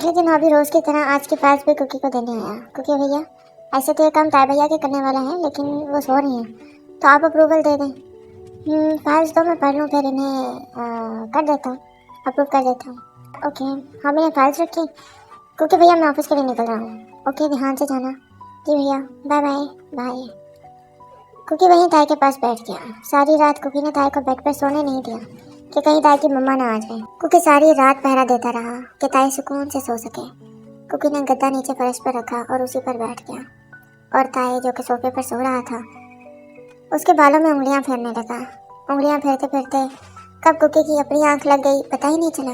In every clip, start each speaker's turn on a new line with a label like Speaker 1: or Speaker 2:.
Speaker 1: अगले दिन अभी रोज की तरह आज की फाइल्स भी कुकी को देने आया। कुकी भैया, ऐसे तो ये काम ताई भैया के करने वाला है, लेकिन वो सो रही हैं, तो आप अप्रूवल दे दें। फाइल्स तो मैं पढ़ लूँ, फिर इन्हें कर देता हूँ, अप्रूव कर देता हूँ। ओके, हाँ मैंने फाइल्स रखी। कुकी भैया मैं ऑफिस के लिए निकल रहा हूँ। ओके, ध्यान से जाना। जी भैया, बाय बाय बाय। कुकी वहीं ताई के पास बैठ गया। सारी रात कुकी ने ताई को बेड पर सोने नहीं दिया कि कहीं ताई की मम्मा ना आ जाए। कुकी सारी रात पहरा देता रहा कि ताई सुकून से सो सके। कुकी ने गद्दा नीचे फर्श पर रखा और उसी पर बैठ गया, और ताई जो कि सोफे पर सो रहा था उसके बालों में उंगलियां फेरने लगा। उंगलियां फेरते फेरते कब कुकी की अपनी आंख लग गई पता ही नहीं चला।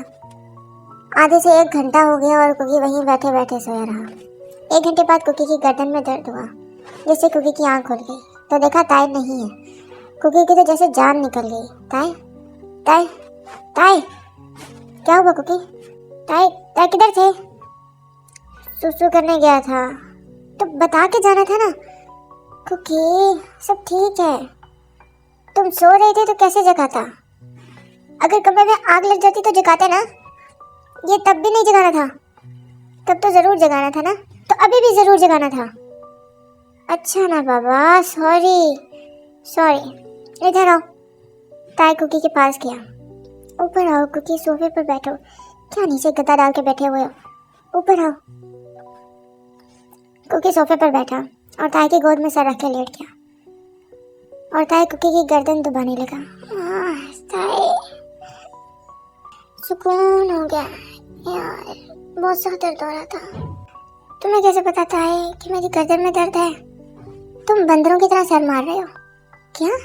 Speaker 1: आधे से 1 घंटा हो गया और कुकी वहीं बैठे बैठे सोया रहा। 1 घंटे बाद कुकी की गर्दन में दर्द हुआ, जिससे कुकी की आंख खुल गई तो देखा ताई नहीं है। कुकी की तो जैसे जान निकल गई। ताई ताई ताई, क्या हुआ कुकी? ताई ताई किधर थे? सुसु करने गया था। तो बता के जाना था ना। कुकी सब ठीक है, तुम सो रहे थे तो कैसे जगाता? अगर कमरे में आग लग जाती तो जगाते ना। ये तब भी नहीं जगाना था। तब तो जरूर जगाना था ना, तो अभी भी जरूर जगाना था। अच्छा ना बाबा, सॉरी सॉरी। इधर आओ। ताई कुकी के पास गया। ऊपर आओ कुकी, सोफे पर बैठो। क्या नीचे गद्दा डाल के बैठे हुए हो? ऊपर आओ। कुकी सोफे पर बैठा और ताई की गोद में सर रख के लेट गया, और ताई कुकी की गर्दन दबाने लगा। ताई, सुकून हो गया यार, बहुत सा दर्द हो रहा था। तुम्हें कैसे पता ताई कि मेरी गर्दन में दर्द है? तुम बंदरों की तरह सर मार रहे हो क्या?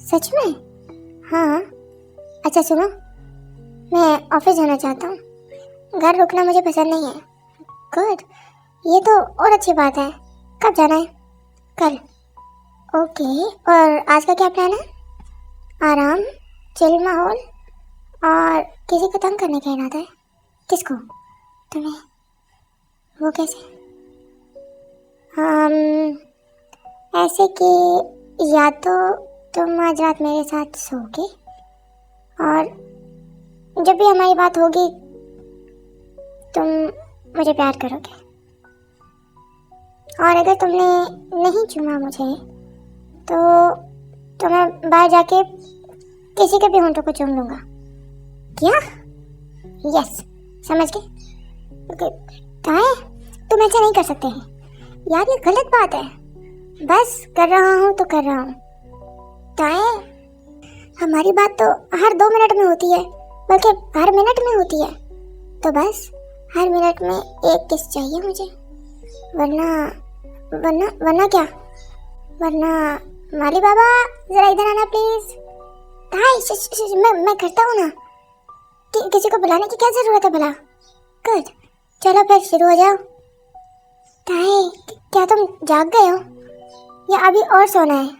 Speaker 1: सच में? हाँ। अच्छा सुनो, मैं ऑफिस जाना चाहता हूँ, घर रुकना मुझे पसंद नहीं है। गुड, ये तो और अच्छी बात है। कब जाना है? कल। ओके, और आज का क्या प्लान है? आराम, चिल माहौल, और किसी को तंग करने का इरादा है? किसको? तुम्हें। वो कैसे? ऐसे कि या तो तुम आज रात मेरे साथ सोओगे, और जब भी हमारी बात होगी तुम मुझे प्यार करोगे, और अगर तुमने नहीं चुमा मुझे तो मैं बाहर जाके किसी के भी होंठों को चूम लूंगा। क्या? यस, समझ गए? ताई, तुम ऐसे नहीं कर सकते हैं यार, ये गलत बात है। बस कर रहा हूँ तो कर रहा हूँ। ताई, हमारी बात तो हर 2 मिनट में होती है, बल्कि हर मिनट में होती है, तो बस हर मिनट में एक किस चाहिए मुझे, वरना वरना वरना क्या? वरना माली बाबा जरा इधर आना प्लीज। ताई मैं करता हूँ ना, किसी को बुलाने की क्या जरूरत है भला? गुड, चलो फिर शुरू हो जाओ। ताई, क्या तुम जाग गए हो या अभी और सोना है?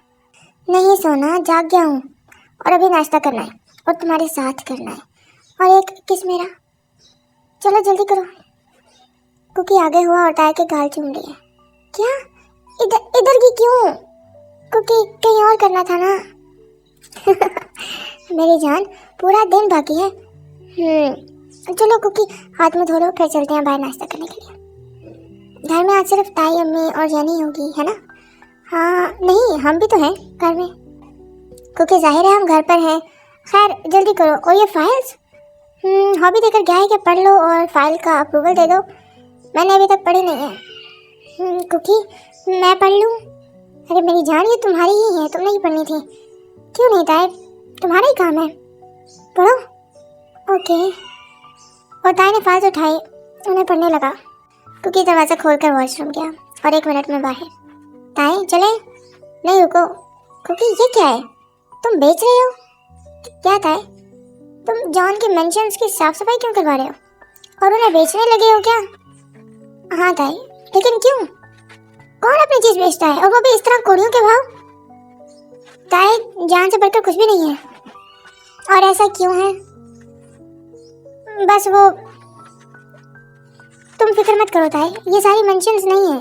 Speaker 1: नहीं सोना, जाग गया हूँ, और अभी नाश्ता करना है और तुम्हारे साथ करना है, और एक किस मेरा। चलो जल्दी करो। कुकी आगे हुआ और ताई के गाल चूम लिए। क्या? इधर की क्यों? कुकी कहीं और करना था ना। मेरी जान, पूरा दिन बाकी है। चलो कुकी, हाथ में धो लो, फिर चलते हैं बाहर नाश्ता करने के लिए। घर में आज सिर्फ ताई, अम्मी और जेनी होगी, है ना? हाँ नहीं, हम भी तो हैं घर में। क्योंकि जाहिर है हम घर पर हैं। खैर जल्दी करो। और ये फाइल्स हॉबी देकर क्या है कि पढ़ लो और फाइल का अप्रूवल दे दो। मैंने अभी तक पढ़ी नहीं है। क्योंकि मैं पढ़ लूँ? अरे मेरी जान, ये तुम्हारी ही है, तुमने ही पढ़नी थी। क्यों नहीं ताई, तुम्हारा ही काम है, पढ़ो। ओके। और ताई ने फाइल्स उठाई, उन्हें पढ़ने लगा। क्योंकि दरवाज़ा खोलकर वॉशरूम गया और 1 मिनट में बाहर। ताई चले? नहीं रुको। क्योंकि ये क्या है, तुम बेच रहे हो क्या ताई? तुम जॉन के मेंशंस की साफ सफाई क्यों करवा रहे हो और उन्हें बेचने लगे हो क्या? हाँ ताई, लेकिन क्यों? कौन अपनी चीज बेचता है, और वो भी इस तरह कोड़ियों के भाव? ताई, जान से बढ़कर कुछ भी नहीं है। और ऐसा क्यों है? बस वो, तुम फिक्र मत करो ताई, ये सारी मेंशंस नहीं है,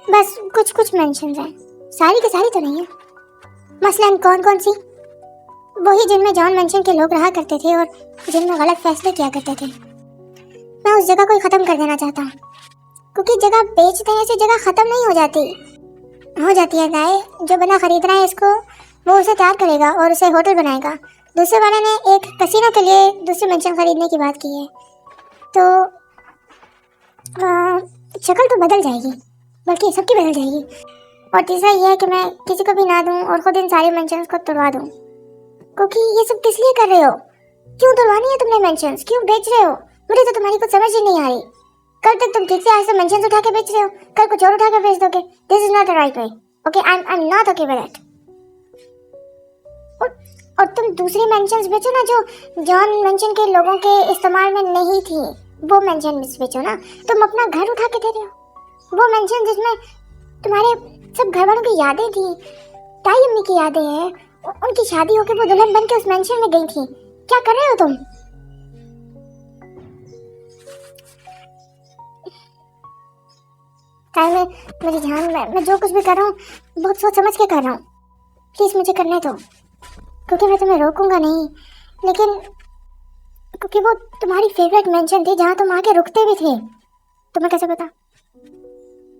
Speaker 1: बस कुछ कुछ मेंशंस हैं, सारी की सारी तो नहीं है। मसलन कौन कौन सी? वही जिनमें जॉन मेंशन के लोग रहा करते थे और जिनमें गलत फैसले किया करते थे। मैं उस जगह को ही ख़त्म कर देना चाहता हूँ, क्योंकि जगह बेच देने से जगह ख़त्म नहीं हो जाती है गाय। जो बना खरीद रहा है इसको, वो उसे तैयार करेगा और उसे होटल बनाएगा। दूसरे वाले ने एक कसीनो के लिए दूसरी मेंशन खरीदने की बात की है, तो शक्ल तो बदल जाएगी, बल्कि सबकी बदल जाएगी। और तीसरा यह है कि मैं किसी को भी ना दूं और खुद इन सारी मेंशंस को तोड़वा दूं, क्योंकि ये सब किस लिए कर रहे हो? क्यों तोड़वानी है तुमने मेंशंस? क्यों बेच रहे हो? मुझे तो तुम्हारी कुछ समझ ही नहीं आ रही। कल तक तुम ठीक से आज से मेंशंस उठा के बेच रहे हो, कल कुछ और उठा के बेच दोगे। This is not the right way. Okay, I am not okay with it. और तुम दूसरी मेंशंस बेचो ना, जो जॉन मेंशन के लोगों के इस्तेमाल में नहीं थी, वो मेंशन बेचो ना। तुम अपना घर उठा के दे रहे हो, वो मेंशन जिसमें तुम्हारे सब घर वालों की यादें थी, ताई अम्मी की यादें हैं, उनकी शादी होके वो दुल्हन बन के उस मेंशन में गई थी। क्या कर रहे हो तुम? ताई मेरी जान, मैं जो कुछ भी कर रहा हूँ बहुत सोच समझ के कर रहा हूँ। प्लीज मुझे करने दो, क्योंकि मैं तुम्हें रोकूंगा नहीं, लेकिन क्योंकि वो तुम्हारी फेवरेट मेंशन थी जहाँ तुम आके रुकते भी थे। तुम्हें कैसे पता?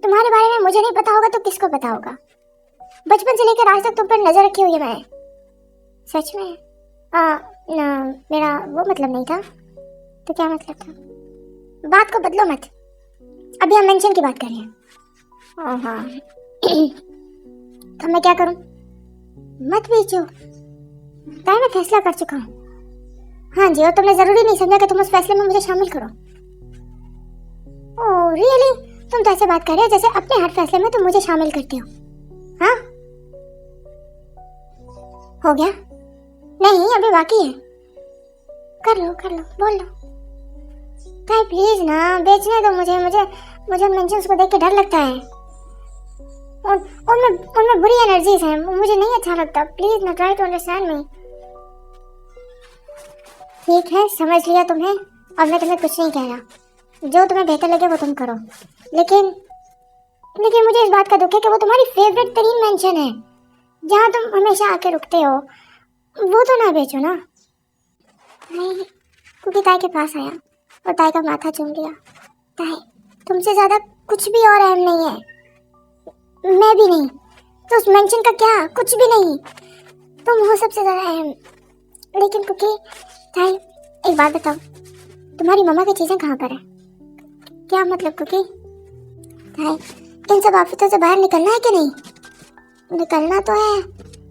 Speaker 1: तुम्हारे बारे में मुझे नहीं पता होगा तो किसको पता होगा? बचपन से लेकर आज तक तुम पर नजर रखी हुई है मैं। सच में? ना, मेरा वो मतलब नहीं था। तो क्या मतलब था? बात को बदलो मत, अभी हम मेंशन की बात कर रहे हैं। हाँ तो मैं क्या करूं? मत बेचो, ताई मैं फैसला कर चुका हूँ। हाँ जी, और तुमने जरूरी नहीं समझा कि तुम उस फैसले में मुझे शामिल करो। Oh really? तुम तो ऐसे बात कर रहे हो जैसे अपने हर फैसले में तुम मुझे शामिल करते हो। हाँ हो गया? नहीं, अभी बाकी है। कर लो बोल लो। ताई प्लीज ना, बेचने दो मुझे मेंशंस को देख के डर लगता है। उनमें बुरी एनर्जीज हैं, मुझे नहीं अच्छा लगता। प्लीज ना, ट्राई टू अंडरस्टैंड मी। ठीक है, समझ लिया तुम्हें, और मैं तुम्हें कुछ नहीं कह रहा। जो तुम्हें बेहतर लगे वो तुम करो, लेकिन मुझे इस बात का दुख है कि वो तुम्हारी फेवरेट तरीन मेंशन है, जहाँ तुम हमेशा आके रुकते हो। वो तो ना बेचो ना। नहीं, क्योंकि ताई के पास आया और ताई का माथा चूम लिया। ताई, तुमसे ज्यादा कुछ भी और अहम नहीं है, मैं भी नहीं, तो उस मेंशन का क्या? कुछ भी नहीं, तुम हो सबसे ज्यादा अहम। लेकिन क्योंकि ताई, एक बात बताओ, तुम्हारी मम्मा की चीजें कहाँ पर है? क्या मतलब? क्योंकि ताई, इन सब ऑफिसों से बाहर निकलना है कि नहीं? निकलना तो है,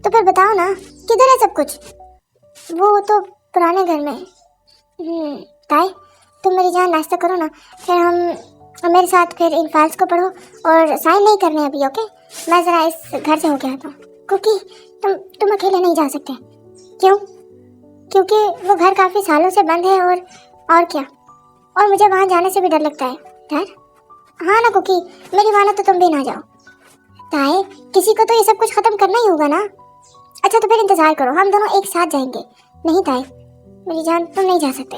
Speaker 1: तो फिर बताओ ना, किधर है सब कुछ? वो तो पुराने घर में। ताई, तुम मेरी जान नाश्ता करो ना, फिर हम मेरे साथ फिर इन फाइल्स को पढ़ो, और साइन नहीं करने अभी। ओके, मैं जरा इस घर से होके आता हूँ, क्योंकि तुम अकेले नहीं जा सकते। क्यों? क्योंकि वो घर काफी सालों से बंद है, और क्या, और मुझे वहां जाने से भी डर लगता है। डर? हाँ ना, क्योंकि मेरी मानो तो तुम भी ना जाओ। ताई, किसी को तो ये सब कुछ खत्म करना ही होगा ना। अच्छा तो फिर इंतजार करो, हम दोनों एक साथ जाएंगे। नहीं ताई मेरी जान, तुम नहीं जा सकते,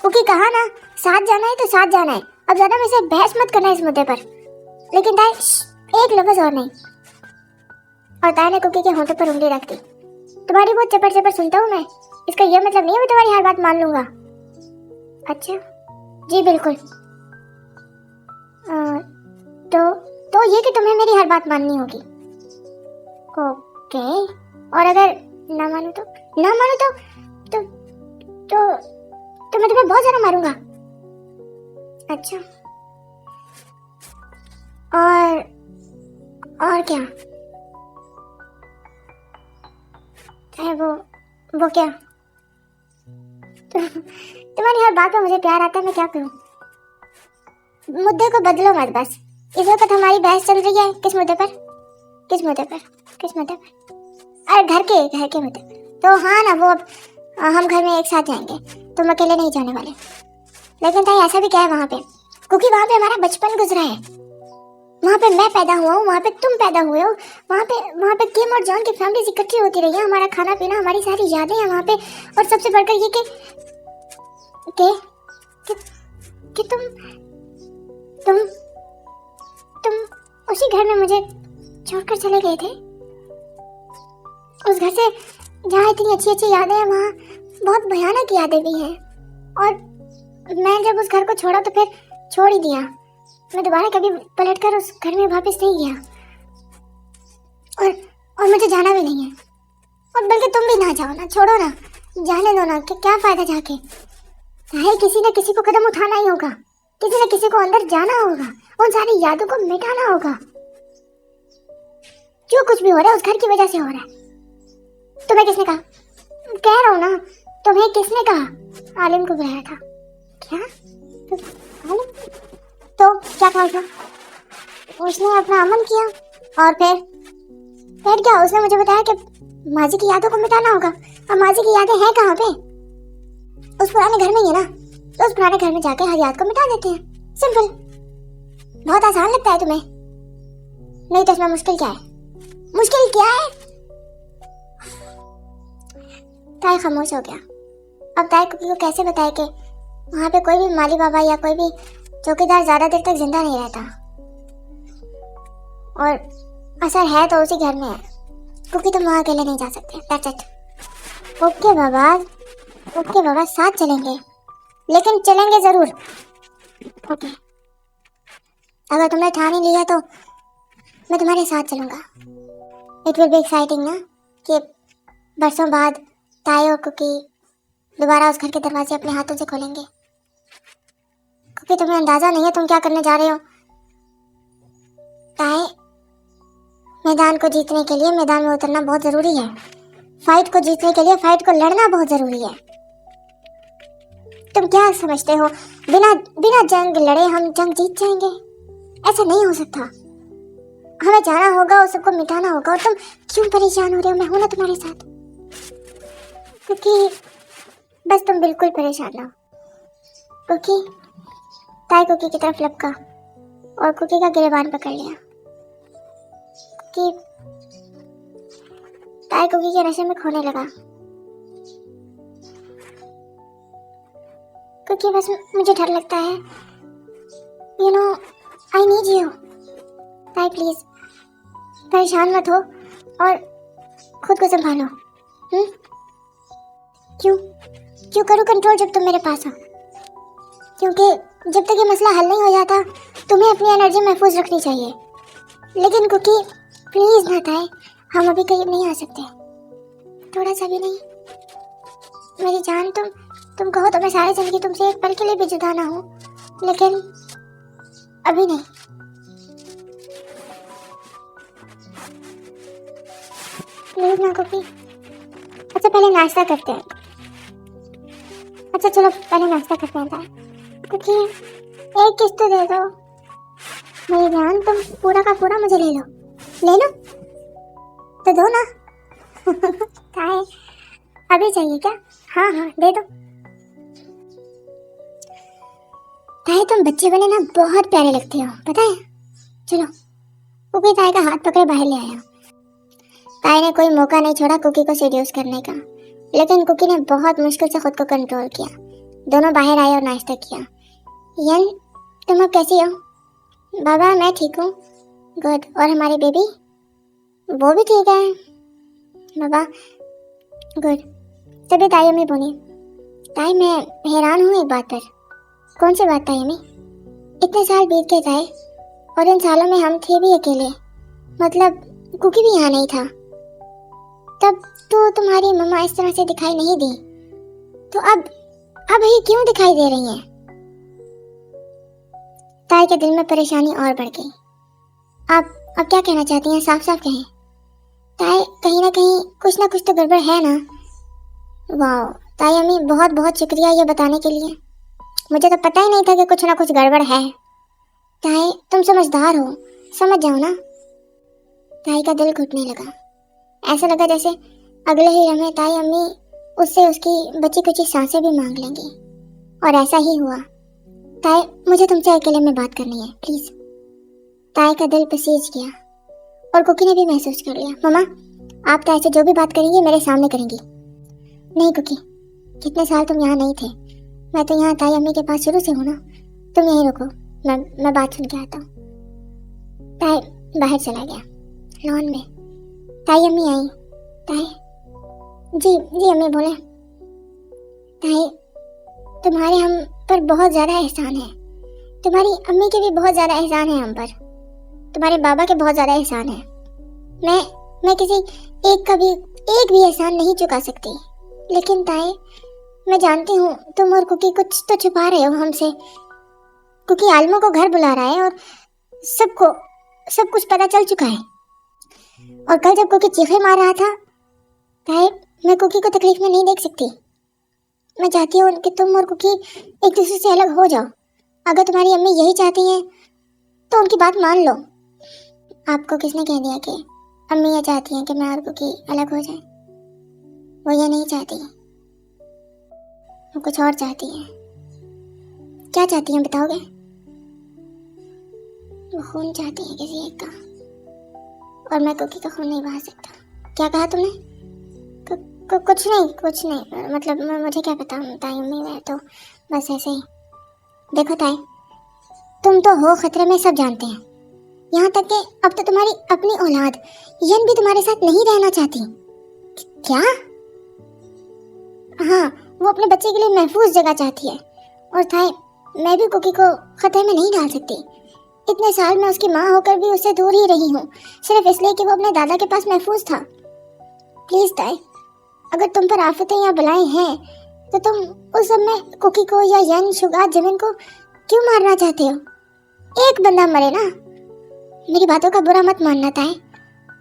Speaker 1: क्योंकि कहा ना, साथ जाना है तो साथ जाना है। अब ज्यादा मेरे से बहस मत करना इस मुद्दे पर। लेकिन ताई, एक लफ्ज और नहीं। और ताई ने कुकी के होंठों पर उंगली रख दी। तुम्हारी बहुत चपर चपर सुनता हूँ मैं, इसका यह मतलब नहीं है मैं तुम्हारी हर बात मान लूंगा। अच्छा जी बिल्कुल। तो ये कि तुम्हें मेरी हर बात माननी होगी। ओके, और अगर ना मानो तो? तो मैं तुम्हें बहुत ज्यादा मारूंगा। अच्छा, और क्या है? वो क्या? तुम्हारी हर बात में मुझे प्यार आता है, मैं क्या करूं? मुद्दे को बदलो मत बस। इस वक्त हमारी बहस चल रही है किस मुद्दे पर? अरे घर के मुद्दे पर। तो हाँ ना, वो अब हम घर में एक साथ जाएंगे, तुम अकेले नहीं जाने वाले। लेकिन ताई ऐसा भी क्या है वहाँ पे? क्योंकि वहाँ पे हमारा बचपन गुजरा है, वहाँ पे मैं पैदा हुआ हूँ, वहाँ पे तुम पैदा हुए हो, वहाँ पे किम और जॉन की फैमिलीज इकट्ठी होती रही है, हमारा खाना पीना, हमारी सारी यादें हैं वहाँ पे। और सबसे बढ़कर ये कि तुम उसी घर में मुझे छोड़कर चले गए थे, उस घर से जहाँ इतनी अच्छी अच्छी यादें हैं, वहाँ बहुत भयानक यादें भी हैं। मैं जब उस घर को छोड़ा तो फिर छोड़ ही दिया। मैं दोबारा कभी पलटकर उस घर में वापस नहीं गया, और मुझे जाना भी नहीं है। और बल्कि तुम भी ना जाओ ना, छोड़ो ना, जाने दो ना, कि क्या फायदा जाके। चाहे किसी न किसी को कदम उठाना ही होगा, किसी न किसी को अंदर जाना होगा, उन सारी यादों को मिटाना होगा। जो कुछ भी हो रहा है उस घर की वजह से हो रहा है। तुम्हें किसने कहा? कह रहा हूँ ना, तुम्हें किसने कहा? आलिम को बुलाया था। क्या? आलिम? तो क्या कहा था? उसने अपना अमल किया, और फिर क्या? उसने मुझे बताया कि माजी की यादों को मिटाना होगा। अब माजी की यादें हैं कहाँ पे? उस पुराने घर में ही है ना, तो उस पुराने घर में जाके हर याद को मिटा देते हैं। सिंपल। बहुत आसान लगता है तुम्हें? नहीं तो इसमें मुश्किल क्या है? मुश्किल क्या है? ताई खामोश हो गया। अब ताई कुकी को कैसे बताए कि वहां पे कोई भी माली बाबा या कोई भी चौकीदार ज्यादा देर तक जिंदा नहीं रहता, और असर है तो उसी घर में है। कुकी तुम वहां अकेले नहीं जा सकते। That's it. ओके बाबा, साथ चलेंगे, लेकिन चलेंगे जरूर। ओके, अगर तुमने ठान ही लिया तो मैं तुम्हारे साथ चलूंगा। इट विल बी एक्साइटिंग ना, कि बरसों बाद ताई और कुकी दोबारा उस घर के दरवाजे अपने हाथों से खोलेंगे। क्योंकि तुम्हें अंदाजा नहीं है तुम क्या करने जा रहे हो। ताई, मैदान को जीतने के लिए मैदान में उतरना बहुत जरूरी है। फाइट को जीतने के लिए फाइट को लड़ना बहुत जरूरी है। तुम क्या समझते हो बिना जंग लड़े हम जंग जीत जाएंगे? ऐसा नहीं हो सकता। हमें जाना होगा, उस सबको मिटाना होगा। और तुम क्यों परेशान हो रहे हो? मैं हूं ना तुम्हारे साथ। क्योंकि बस तुम बिल्कुल परेशान ना हो। क्योंकि ताई कुकी की तरफ लपका और कुकी का गिरेबान पकड़ लिया। कि ताई कुकी के नशे में खोने लगा। क्योंकि बस मुझे डर लगता है। You know, I need you. ताई प्लीज, परेशान मत हो और खुद को संभालो। क्यों करूँ कंट्रोल जब तुम मेरे पास हो? क्योंकि जब तक ये मसला हल नहीं हो जाता तुम्हें अपनी एनर्जी महफूज रखनी चाहिए। लेकिन कुकी प्लीज ना ताई, हम अभी करीब नहीं आ सकते, थोड़ा सा भी नहीं। मेरी जान, तुम कहो तो मैं सारी जिंदगी तुमसे एक पल के लिए भी जुदा ना हूँ, लेकिन अभी नहीं। प्लीज ना कुकी। अच्छा पहले नाश्ता करते हैं। अच्छा चलो पहले नाश्ता करते हैं। क्योंकि एक किस्त तो दे दो। मेरी जान, तुम पूरा का पूरा मुझे ले लो तो दो ना। ताई, अभी चाहिए क्या? हाँ दे दो। ताई तुम बच्चे बने ना बहुत प्यारे लगते हो, पता है। चलो। कुकी ताई का हाथ पकड़े बाहर ले आया। ताई ने कोई मौका नहीं छोड़ा कुकी को सेड्यूस करने का, लेकिन कुकी ने बहुत मुश्किल से खुद को कंट्रोल किया। दोनों बाहर आए और नाश्ता किया। यन, तुम अब कैसी हो? बाबा मैं ठीक हूँ। गुड। और हमारी बेबी? वो भी ठीक है बाबा। गुड। तभी ताई अम्मी बोली। ताई मैं हैरान हूँ एक बात पर। कौन सी बात ताई अम्मी? इतने साल बीत गए ताई, और इन सालों में हम थे भी अकेले, मतलब कुकी भी यहाँ नहीं था। तब तो तुम्हारी मम्मा इस तरह से दिखाई नहीं दी, तो अब ये क्यों दिखाई दे रही हैं? ताई के दिल में परेशानी और बढ़ गई। अब क्या कहना चाहती हैं? साफ साफ कहें। ताई कहीं ना कहीं कुछ ना कुछ तो गड़बड़ है ना। वाह ताई अम्मी, बहुत बहुत शुक्रिया ये बताने के लिए। मुझे तो पता ही नहीं था कि कुछ ना कुछ गड़बड़ है। ताई तुम समझदार हो, समझ जाओ ना। ताई का दिल घुटने लगा। ऐसा लगा जैसे अगले ही लम्हे ताई अम्मी उससे उसकी बची कुची सांसें भी मांग लेंगी, और ऐसा ही हुआ। ताई मुझे तुमसे अकेले में बात करनी है, प्लीज। ताई का दिल पसीज गया, और कुकी ने भी महसूस कर लिया। मम्मा आप ताई से जो भी बात करेंगी मेरे सामने करेंगी। नहीं कुकी, कितने साल तुम यहाँ नहीं थे, मैं तो यहाँ ताई अम्मी के पास शुरू से हूँ ना। तुम यहीं रुको, मैं बात सुन के आता हूँ। ताई बाहर चला गया लॉन में। ताई अम्मी आई। ताई, जी अम्मी बोले। ताई तुम्हारे हम पर बहुत ज़्यादा एहसान है। तुम्हारी अम्मी के भी बहुत ज़्यादा एहसान है हम पर, तुम्हारे बाबा के बहुत ज़्यादा एहसान है। मैं किसी एक भी एहसान नहीं चुका सकती। लेकिन ताए, मैं जानती हूँ तुम और कुकी कुछ तो छुपा रहे हो हमसे। कुकी आलमों को घर बुला रहा है और सब कुछ पता चल चुका है। और कल जब कुकी चीखे मार रहा था, ताए, मैं कुकी को तकलीफ में नहीं देख सकती। मैं चाहती हूँ कि तुम और कुकी एक दूसरे से अलग हो जाओ। अगर तुम्हारी अम्मी यही चाहती हैं तो उनकी बात मान लो। आपको किसने कह दिया कि अम्मी ये चाहती हैं कि मैं और कुकी अलग हो जाए? वो ये नहीं चाहती, वो कुछ और चाहती हैं। क्या चाहती हैं बताओगे? वो खून चाहती है किसी एक का, और मैं कुकी का खून नहीं बहा सकता। क्या कहा तुमने? कुछ नहीं, मतलब मुझे क्या पता ताई अम्मी, मैं तो बस ऐसे ही। देखो ताई, तुम तो हो खतरे में, सब जानते हैं। यहाँ तक कि अब तो तुम्हारी अपनी औलाद यन भी तुम्हारे साथ नहीं रहना चाहती। क्या? हाँ, वो अपने बच्चे के लिए महफूज जगह चाहती है। और ताई, मैं भी कुकी को खतरे में नहीं डाल सकती। इतने साल में उसकी माँ होकर भी उससे दूर ही रही हूँ, सिर्फ इसलिए कि वो अपने दादा के पास महफूज था। प्लीज ताई, अगर तुम पर आफतें या बलाएं हैं तो तुम उस सब में कुकी को या यन, शुगात, जमीन को क्यों मारना चाहते हो? एक बंदा मरे ना। मेरी बातों का बुरा मत मानना ताए,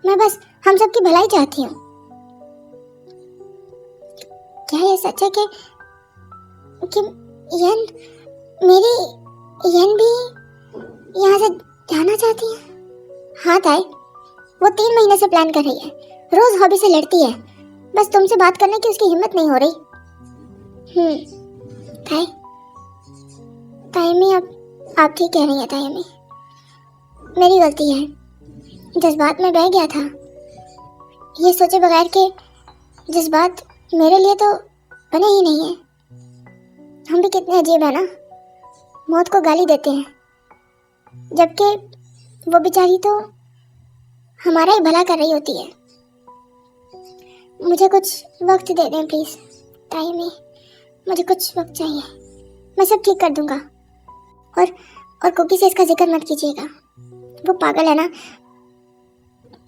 Speaker 1: मैं बस हम सब की भलाई चाहती हूँ। क्या ये सच है कि यन, मेरी यन भी यहाँ से जाना चाहती है? हाँ ताए, वो 3 महीने से प्लान कर रही है। रोज हॉबी से लड़ती है, बस तुमसे बात करने की उसकी हिम्मत नहीं हो रही। ताई, ताई आप ठीक कह रही हैं ताई अम्मी, मेरी गलती है। जज्बात में बह गया था, ये सोचे बगैर कि जज्बात मेरे लिए तो बने ही नहीं है। हम भी कितने अजीब है ना, मौत को गाली देते हैं, जबकि वो बेचारी तो हमारा ही भला कर रही होती है। मुझे कुछ वक्त दे दें प्लीज ताई अम्मी, मुझे कुछ वक्त चाहिए, मैं सब ठीक कर दूंगा। और कुकी से इसका जिक्र मत कीजिएगा, वो पागल है ना,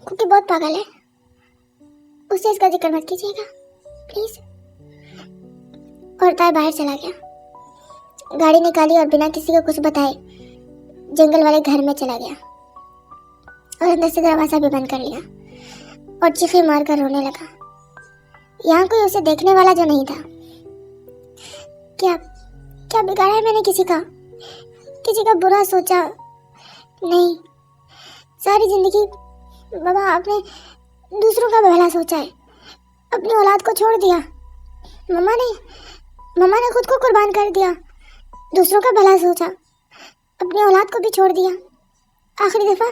Speaker 1: कुकी बहुत पागल है, उससे इसका जिक्र मत कीजिएगा प्लीज। और ताई बाहर चला गया, गाड़ी निकाली और बिना किसी को कुछ बताए जंगल वाले घर में चला गया और अंदर से दरवाजा भी बंद कर लिया और चीखे मारकर रोने लगा। यहाँ कोई उसे देखने वाला जो नहीं था। क्या बिगाड़ा है मैंने किसी का बुरा सोचा? नहीं, सारी जिंदगी बाबा आपने दूसरों का भला सोचा है, अपनी औलाद को छोड़ दिया। मम्मा ने खुद को कुर्बान कर दिया, दूसरों का भला सोचा, अपनी औलाद को भी छोड़ दिया। आखिरी दफा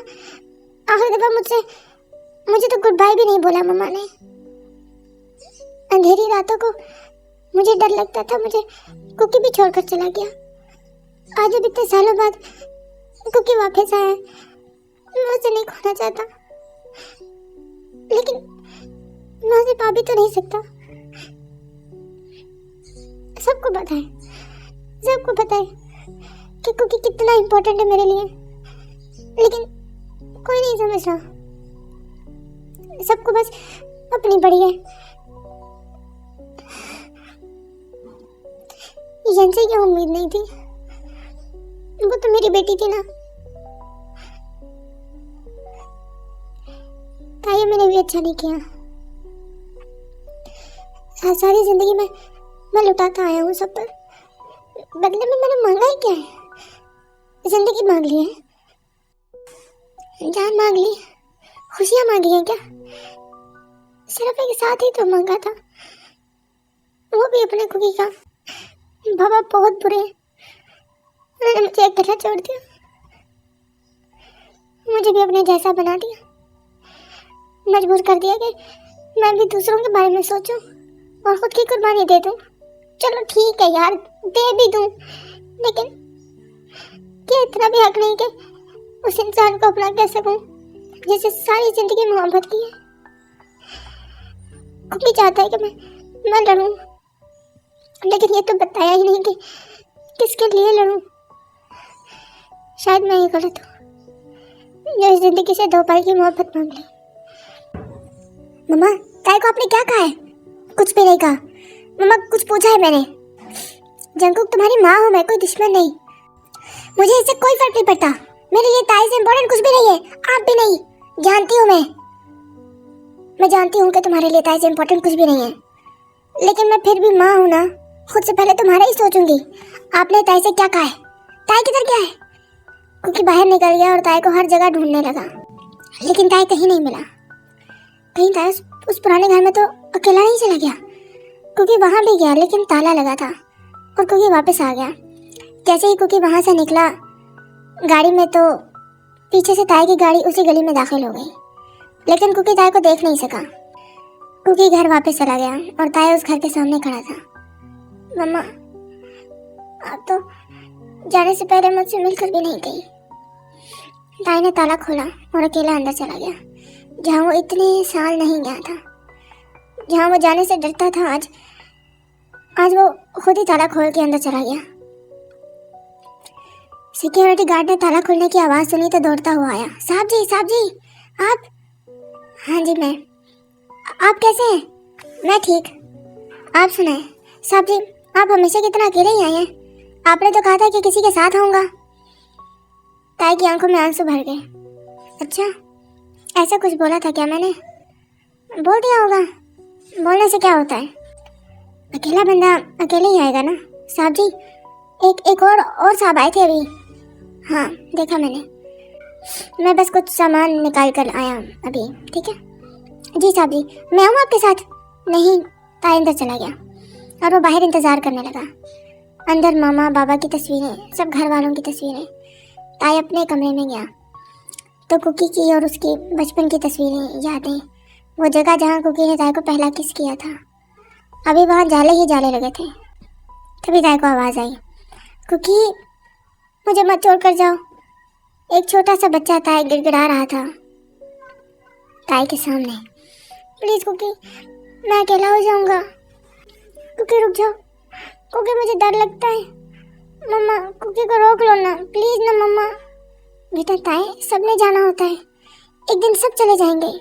Speaker 1: मुझे तो गुड बाय भी नहीं बोला मम्मा ने। अंधेरी रातों को मुझे डर लगता था, मुझे कुकी भी छोड़कर चला गया। आज अब इतने सालों बाद कुकी वापस आया, मैं उसे नहीं खोना चाहता, लेकिन मैं उसे पा भी तो नहीं सकता। सबको पता है कि कुकी कितना इम्पोर्टेंट है मेरे लिए, लेकिन कोई नहीं समझ रहा। सबको बस अपनी बड़ी है। यन से क्या उम्मीद नहीं थी, वो तो मेरी बेटी थी ना। ताई मैंने भी अच्छा नहीं किया, सारी जिंदगी में मैं लुटाता आया हूँ सब पर, बदले में मैंने मांगा ही क्या है? जिंदगी मांग ली है, जान मांग ली, खुशियां मांगी हैं क्या? सिर्फ एक साथ ही तो मांगा था, वो भी अपने कुकी का। बाबा बहुत बुरे हैं, उन्होंने मुझे अकेला छोड़ दिया, मुझे भी अपने जैसा बना दिया, मजबूर कर दिया कि मैं भी दूसरों के बारे में सोचूं और खुद की कुर्बानी दे दूं। चलो ठीक है यार, दे भी दूं, लेकिन क्या इतना भी हक नहीं कि उस इंसान को अपना कह सकूं जिसे सारी जिंदगी मोहब्बत की है? कुकी चाहता है कि मैं लड़ूं, लेकिन ये तो बताया ही नहीं कि किसके लिए लड़ूं? शायद मैं ही गलत हूँ जो इस जिंदगी से 2 पल की मोहब्बत मांग ली। मम्मा, ताई को आपने क्या कहा है? कुछ भी नहीं कहा। मम्मा, कुछ पूछा है मैंने? जंगकुक तुम्हारी माँ हूँ मैं, कोई दुश्मन नहीं। मुझे इससे कोई फर्क नहीं पड़ता। मेरे लिए ताई से इम्पोर्टेंट कुछ भी नहीं है, आप भी नहीं। जानती हूँ मैं जानती हूँ कि तुम्हारे लिए ताई से इम्पोर्टेंट कुछ भी नहीं है, लेकिन मैं फिर भी माँ हूँ ना, खुद से पहले तुम्हारा ही सोचूंगी। आपने ताई से क्या कहा है? ताई किधर गया है? क्योंकि बाहर निकल गया और ताई को हर जगह ढूंढने लगा, लेकिन ताई कहीं नहीं मिला। कहीं ताई उस पुराने घर में तो अकेला नहीं चला गया? क्योंकि वहां भी गया लेकिन ताला लगा था और क्योंकि वापस आ गया। जैसे ही क्योंकि वहां से निकला गाड़ी में तो पीछे से ताई की गाड़ी उसी गली में दाखिल हो गई, लेकिन क्योंकि ताई को देख नहीं सका। क्योंकि घर वापस चला गया और ताई उस घर के सामने खड़ा था। मम्मा, आप तो जाने से पहले मुझसे मिलकर भी नहीं गई। ताई ने ताला खोला और अकेला अंदर चला गया, जहाँ वो इतने साल नहीं गया था, जहाँ वो जाने से डरता था। आज वो खुद ही ताला खोल के अंदर चला गया। सिक्योरिटी गार्ड ने ताला खोलने की आवाज़ सुनी तो दौड़ता हुआ आया। साहब जी, आप? हाँ जी मैं। आप कैसे हैं? मैं ठीक। आप सुनाएं। साहब जी, आप हमेशा की तरह अकेले ही आए हैं? आपने तो कहा था कि किसी के साथ आऊँगा। ताई की आंखों में आंसू भर गए। अच्छा, ऐसा कुछ बोला था क्या मैंने? बोल दिया होगा, बोलने से क्या होता है। अकेला बंदा अकेले ही आएगा ना। साहब जी, एक और साहब आए थे अभी। हाँ, देखा मैंने। मैं बस कुछ सामान निकाल कर आया अभी, ठीक है? जी साहब जी, मैं आऊँ आपके साथ? नहीं, ताई अंदर चला गया और वो बाहर इंतज़ार करने लगा। अंदर मामा बाबा की तस्वीरें, सब घर वालों की तस्वीरें। ताई अपने कमरे में गया तो कुकी की और उसकी बचपन की तस्वीरें, यादें, वो जगह जहाँ कुकी ने ताई को पहला किस किया था। अभी वहाँ जाले ही जाले लगे थे। तभी ताई को आवाज़ आई, कुकी मुझे मत छोड़ कर जाओ। एक छोटा सा बच्चा ताई गिड़गिड़ा रहा था ताई के सामने। प्लीज़ कुकी, मैं अकेला हो जाऊँगा। कुकी रुक जाओ, कुकी मुझे डर लगता है। मम्मा, कुकी को रोक लो ना, प्लीज़ ना मम्मा। बेटा ताई, सबने जाना होता है, एक दिन सब चले जाएंगे।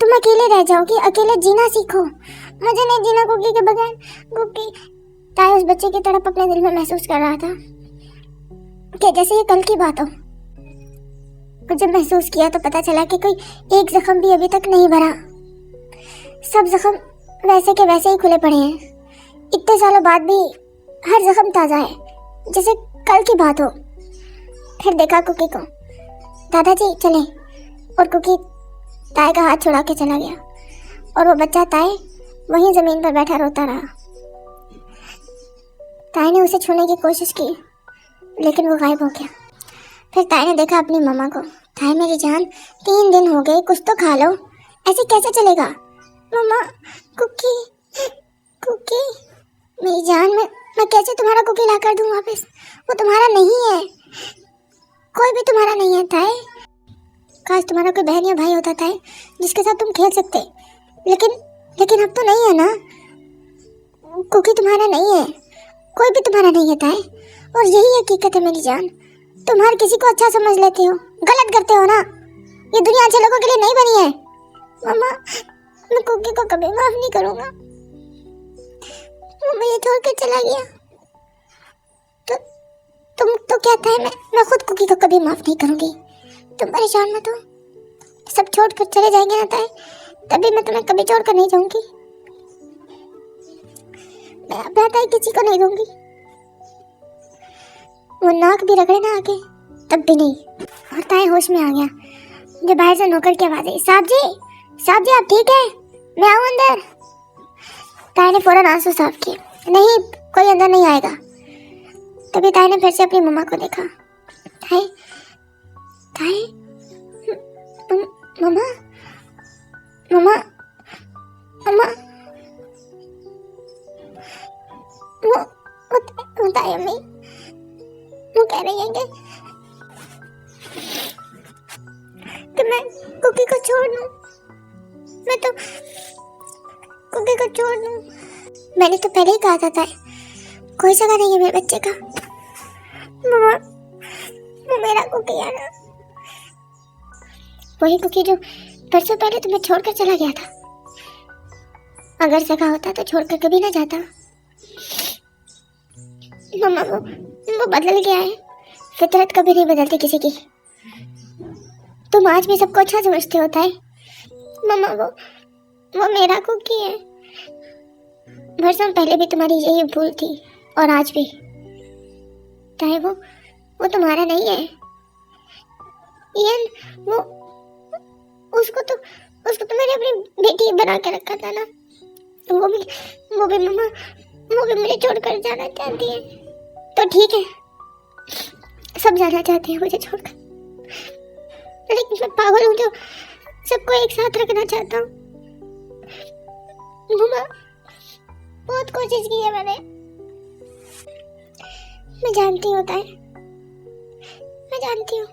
Speaker 1: तुम अकेले रह जाओगी, अकेले जीना सीखो। मुझे नहीं जीना कुकी के बगैर। कुकी, ताई उस बच्चे की तड़प अपने दिल में महसूस कर रहा था कि जैसे ये कल की बात हो। और जब महसूस किया तो पता चला कि कोई एक जख्म भी अभी तक नहीं भरा। सब जख्म वैसे के वैसे ही खुले पड़े हैं। इतने सालों बाद भी हर जख्म ताज़ा है, जैसे कल की बात हो। फिर देखा कुकी को। दादाजी चले, और कुकी ताई का हाथ छुड़ा के चला गया और वो बच्चा ताई वहीं जमीन पर बैठा रोता रहा। ताई ने उसे छूने की कोशिश की लेकिन वो गायब हो गया। फिर ताई ने देखा अपनी मम्मा को। ताई मेरी जान, 3 दिन हो गए, कुछ तो खा लो, ऐसे कैसे चलेगा? मम्मा, कुकी कुकी मेरी जान, मैं कैसे तुम्हारा कुकी ला कर दूँ वापस? वो तुम्हारा नहीं है, कोई भी तुम्हारा नहीं है ताई। काश तुम्हारा कोई बहन या भाई होता ताई, जिसके साथ तुम खेल सकते, लेकिन अब तो नहीं है ना। कुकी तुम्हारा नहीं है, कोई भी तुम्हारा नहीं है ताई, और यही हकीकत है मेरी जान। तुम हर किसी को अच्छा समझ लेते हो, गलत करते हो ना। ये दुनिया अच्छे लोगों के लिए नहीं बनी है। मम्मा, मैं कुकी को कभी माफ नहीं करूंगा। वो मुझे छोड़ कर चला गया तो तुम तो कहता है मैं खुद कुकी को कभी माफ नहीं करूंगी। तुम परेशान मत हो, सब छोड़ कर चले जाएंगे ना ताई, तभी मैं तुम्हें कभी छोड़ कर नहीं जाऊंगी। मैं अपना ताई किसी को नहीं दूंगी। वो नाक भी रगड़े ना आके, तब भी नहीं। और ताई होश में आ गया जब बाहर से नौकर की आवाज आई, साहब जी आप ठीक है? मैं आऊं अंदर? ताई ने फौरन आंसू साफ किए। नहीं, कोई अंदर नहीं आएगा। तभी ताई ने फिर से अपनी मम्मा को देखा। ताई मम्मा मम्मा मम्मा वो ताई अम्मी वो कह रही है कि मैं कुकी को छोड़ दूं। मैं तो कुकी को छोड़ दूं। मैंने तो पहले ही कहा था ताई, कोई जगह नहीं है मेरे बच्चे का। मम्मा, वो मेरा कुकी है ना, वही कुकी जो परसों पहले तुम्हें छोड़कर चला गया था। अगर सगा होता तो छोड़कर कभी ना जाता। मम्मा, वो बदल गया है। फितरत कभी नहीं बदलती किसी की। तुम आज भी सबको अच्छा समझते होता है। मम्मा, वो मेरा कुकी है। बरसों पहले भी तुम्हारी यही भूल थी और आज भी। चाहे वो तुम्हारा नहीं है। ईयन, उसको तो मैंने अपनी बेटी बना के रखा था ना। वो भी मम्मा, वो भी मुझे छोड़कर जाना चाहती है। तो ठीक है, सब जाना चाहते हैं मुझे छोड़कर, लेकिन मैं पागल हूँ जो सबको एक साथ रखना चाहता हूँ। मम्मा, बहुत कोशिश की है मैंने। मैं जानती होता है, मैं जानती हूँ।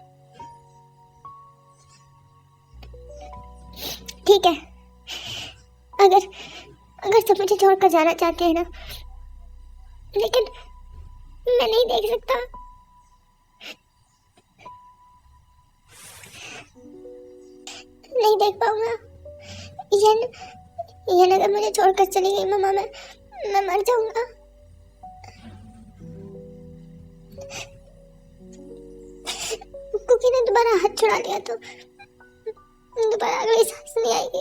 Speaker 1: ठीक है, अगर सब मुझे छोड़कर जाना चाहते हैं ना, लेकिन मैं नहीं देख सकता। नहीं देख पाऊंगा। ये अगर मुझे छोड़कर चली गई मम्मा, मैं मर जाऊंगा। कुकी ने दोबारा हाथ छुड़ा लिया तो दोबारा अगली सांस नहीं आएगी।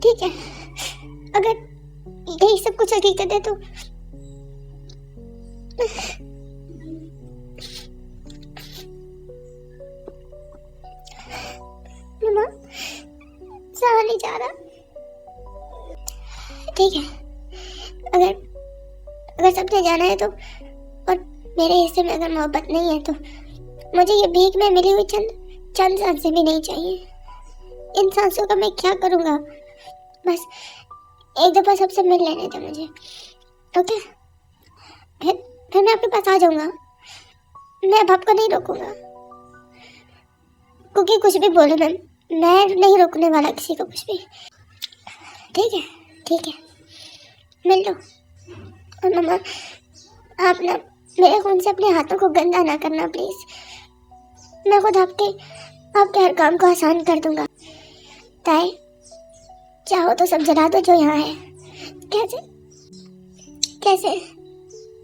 Speaker 1: ठीक है, अगर यही सब कुछ हकीकत है तो मम्मा, सहा नहीं जा रहा। ठीक है, अगर सबने जाना है तो, और मेरे हिस्से में अगर मोहब्बत नहीं है तो मुझे ये भीख में मिली हुई चंद सांसें भी नहीं चाहिए। इन सांसों का मैं क्या करूँगा? बस एक दफा सबसे मिल लेने दो मुझे, ओके? फिर मैं आपके पास आ जाऊंगा। मैं अब आपको नहीं रोकूंगा, क्योंकि कुछ भी बोले मैं नहीं रोकने वाला किसी को कुछ भी। ठीक है, मिल लो। और मम्मा, आप ना मेरे खून से अपने हाथों को गंदा ना करना प्लीज। मैं खुद आपके हर काम को आसान कर दूंगा। ताए, चाहो तो सब जला दो जो यहाँ है।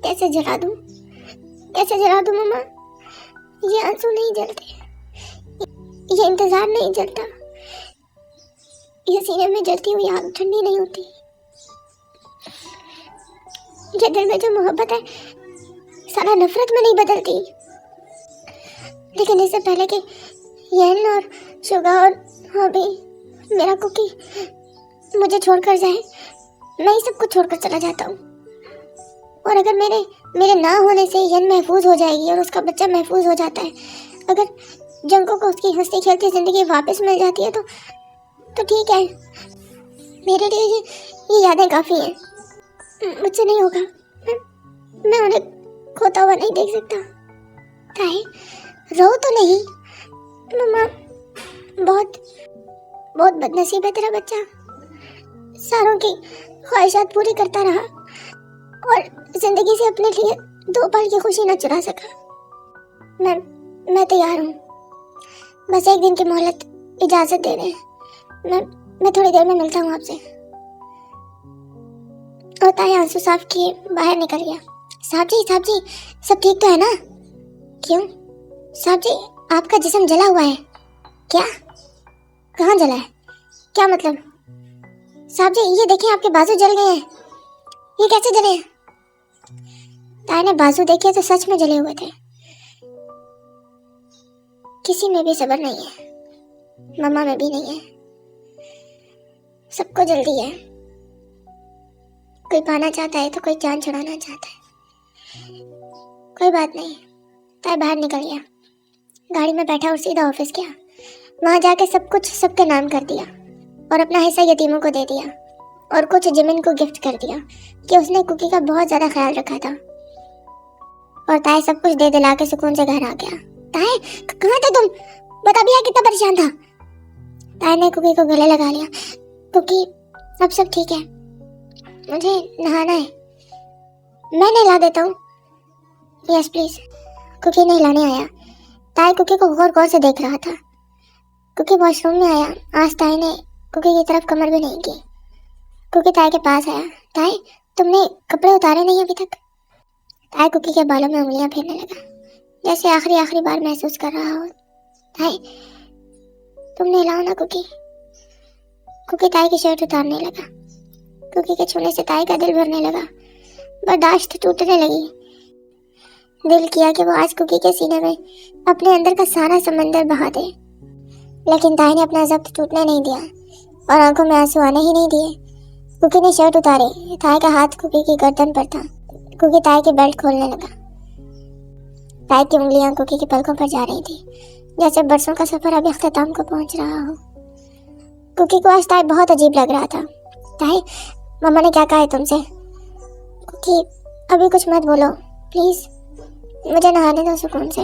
Speaker 1: कैसे जला दूं? कैसे जला दूं मम्मा? ये आंसू नहीं जलते, ये इंतजार नहीं जलता, ये सीने में जलती हुई आग ठंडी नहीं होती। ये दिल में जो मोहब्बत है सारा नफरत में नहीं बदलती। लेकिन इससे पहले कि येन और शुगा और हॉबी, मेरा कुकी मुझे छोड़कर जाए, मैं ही सब कुछ छोड़कर चला जाता हूँ। और अगर मेरे ना होने से येन महफूज हो जाएगी और उसका बच्चा महफूज हो जाता है, अगर जंको को उसकी हंसती खेलती जिंदगी वापस मिल जाती है तो ठीक है। मेरे लिए ये यादें काफ़ी हैं। मुझसे नहीं होगा, मैं उन्हें खोता हुआ नहीं देख सकता। ताई, रो तो नहीं। मम्मा, बहुत बदनसीब है तेरा बच्चा। सारों की ख्वाहिशात पूरी करता रहा और जिंदगी से अपने लिए 2 पल की खुशी न चुरा सका। मैं तैयार हूँ, बस एक दिन की मोहलत इजाजत दे रहे। मैं थोड़ी देर में मिलता हूँ आपसे। और ताई आंसू साफ किए बाहर निकल गया। साहब जी, सब ठीक तो है ना? क्यों साहब जी, आपका जिस्म जला हुआ है क्या? कहाँ जला है? क्या मतलब? साहब जी, ये देखिए आपके बाजू जल गए हैं। ये कैसे जले हैं? ताई ने बाजू देखे तो सच में जले हुए थे। किसी में भी सब्र नहीं है, मम्मा में भी नहीं है। सबको जल्दी है, कोई पाना चाहता है तो कोई जान छुड़ाना चाहता है। कोई बात नहीं। ताई बाहर निकल गया, गाड़ी में बैठा और सीधा ऑफिस गया। वहां जाके सब कुछ सबके नाम कर दिया और अपना हिस्सा यतीमों को दे दिया और कुछ जिमिन को गिफ्ट कर दिया कि उसने कुकी का बहुत ज्यादा ख्याल रखा था। और ताई सब कुछ दे दिला के सुकून से घर आ गया। ताई, कहाँ था तुम? बता भैया कितना परेशान था। ताई ने कुकी को गले लगा लिया। कुकी, अब सब ठीक है, मुझे नहाना है, मैं नहला देता हूँ। Yes please. कुकी नहलाने आया। ताई कुकी को गौर गौर से देख रहा था। कुकी वॉशरूम में आया। आज ताई ने कुकी की तरफ कमर भी नहीं की। कुकी ताई के पास आया। ताई, तुमने कपड़े उतारे नहीं अभी तक? ताई कुकी के बालों में उंगलियां फेरने लगा, जैसे आखिरी बार महसूस कर रहा हो। ताई, तुम नहलाओ ना कुकी। कुकी ताई की शर्ट उतारने लगा। कुकी के छूने से ताई का दिल भरने लगा, बर्दाश्त टूटने लगी। दिल किया कि वो आज कुकी के सीने में अपने अंदर का सारा समंदर बहा दे, लेकिन ताई ने अपना जब्त टूटने नहीं दिया और आंखों में आंसू आने ही नहीं दिए। कुकी ने शर्ट उतारी। ताई का हाथ कुकी की गर्दन पर था। कुकी ताई की बेल्ट खोलने लगा। ताई की उंगलियां कुकी की पलकों पर जा रही थी, जैसे बरसों का सफर अब अख्ताम को पहुंच रहा हो। कुकी को आज ताई बहुत अजीब लग रहा था। ताई, मम्मा ने क्या कहा है तुमसे? कुकी, अभी कुछ मत बोलो प्लीज, मुझे नहाने दो सुकून से।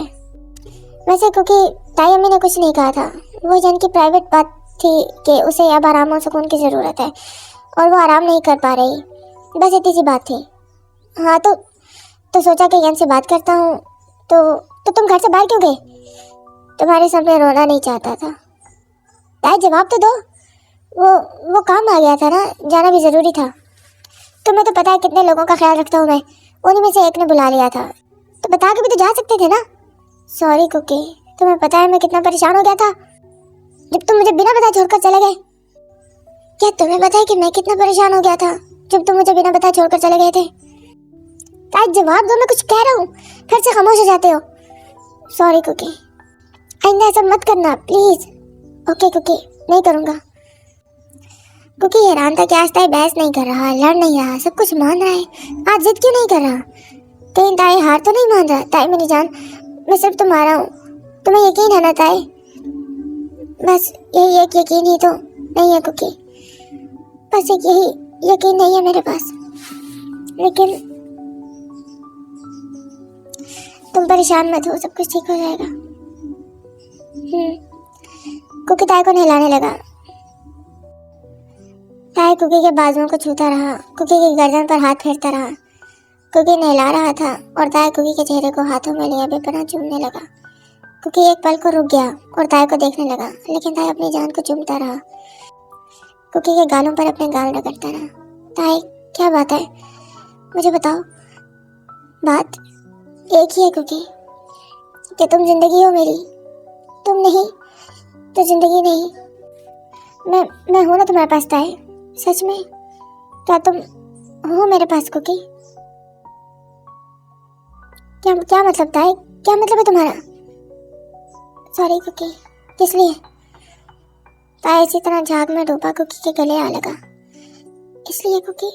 Speaker 1: वैसे कुकी, ताई अम्मी ने कुछ नहीं कहा था। वो जन की प्राइवेट बात थी कि उसे अब आराम और सुकून की ज़रूरत है और वो आराम नहीं कर पा रही, बस इतनी सी बात थी। हाँ तो सोचा कि यन से बात करता हूँ। तो तुम घर से बाहर क्यों गए? तुम्हारे सामने रोना नहीं चाहता था। ताई, जवाब तो दो। वो काम आ गया था ना, जाना भी ज़रूरी था। तुम्हें तो पता है कितने लोगों का ख्याल रखता हूँ मैं, उन्हीं में से एक ने बुला लिया था, तो बता के भी तो जा सकते थे ना। सॉरी कुकी, तुम्हें पता है मैं कितना परेशान हो गया था जब तुम मुझे बिना बताए छोड़कर चले गए। क्या तुम्हें पता है कि मैं कितना परेशान हो गया था जब तुम मुझे बिना बताए छोड़कर चले गए थे? ताई, जवाब दो, मैं कुछ कह रहा हूँ, फिर से खामोश हो जाते हो। सॉरी कुकी, आइंदा ऐसा मत करना प्लीज। ओके कुकी, नहीं करूँगा। कुकी हैरान था कि आज ताई बहस नहीं कर रहा, लड़ नहीं रहा, सब कुछ मान रहा है। आज जिद क्यों नहीं कर रहा? कहीं ताई हार तो नहीं मान रहा? ताई मेरी जान, मैं सिर्फ तुम्हारा हूँ, तुम्हें यकीन है ना ताई? बस यही एक यकीन ही तो नहीं है कुकी, बस एक यही यकीन नहीं है मेरे पास। लेकिन तुम परेशान मत हो, सब कुछ ठीक हो जाएगा। कुकी ताई को नहलाने लगा। ताई कुकी के बाजुओं को छूता रहा, कुकी की गर्दन पर हाथ फेरता रहा। कुकी नहला रहा था और ताई कुकी के चेहरे को हाथों में लिए बेपनाह चूमने लगा। कुकी एक पल को रुक गया और ताई को देखने लगा, लेकिन ताई अपनी जान को चूमता रहा। कुकी के गालों पर अपने गाल रगड़ता रहा। ताई, क्या बात है, मुझे बताओ। बात एक ही है कुकी, कि तुम जिंदगी हो मेरी। तुम नहीं तो जिंदगी नहीं। मैं हूं ना तुम्हारे पास ताई, सच में। क्या तुम हो मेरे पास कुकी? क्या मतलब ताई, क्या मतलब है तुम्हारा? सॉरी कुकी, किस लिए? ताई इसी तरह झाग में डूबा कुकी के गले आ लगा। इसलिए कुकी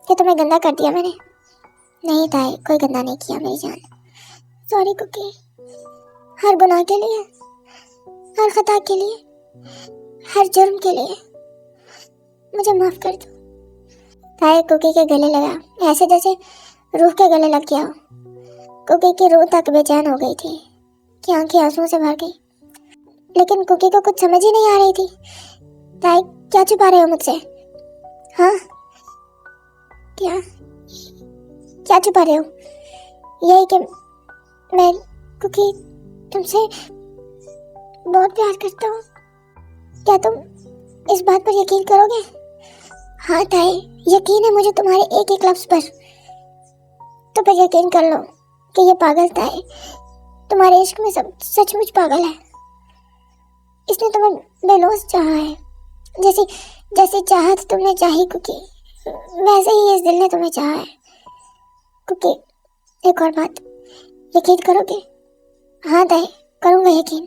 Speaker 1: कि तुम्हें गंदा कर दिया मैंने। नहीं ताई, कोई गंदा नहीं किया मेरी जान। सॉरी कुकी, हर गुनाह के लिए, हर खता के लिए, हर जुर्म के लिए मुझे माफ कर दो। ताई कुकी के गले लगा, ऐसे जैसे रूह के गले लग गया हो। कुकी की रूह तक बेचैन हो गई थी कि आंखें आंसुओं से भर गई, लेकिन कुकी को कुछ समझ ही नहीं आ रही थी। ताई, क्या छुपा रहे हो मुझसे? हाँ, क्या छुपा रहे हो? यही कि मैं कुकी तुमसे बहुत प्यार करता हूँ। क्या तुम इस बात पर यकीन करोगे? हाँ ताई, यकीन है मुझे तुम्हारे एक एक लफ्ज पर। तो फिर यकीन कर लो कि ये पागल ताई तुम्हारे इश्क में सब सचमुच पागल है। इसने तुम्हें बेलौस चाहा है, जैसी चाहत तुमने चाही कुकी, वैसे ही इस दिल ने तुम्हें चाहा है। कुकी, एक और बात, यकीन करोगे? हाँ ताई, करूँगा यकीन।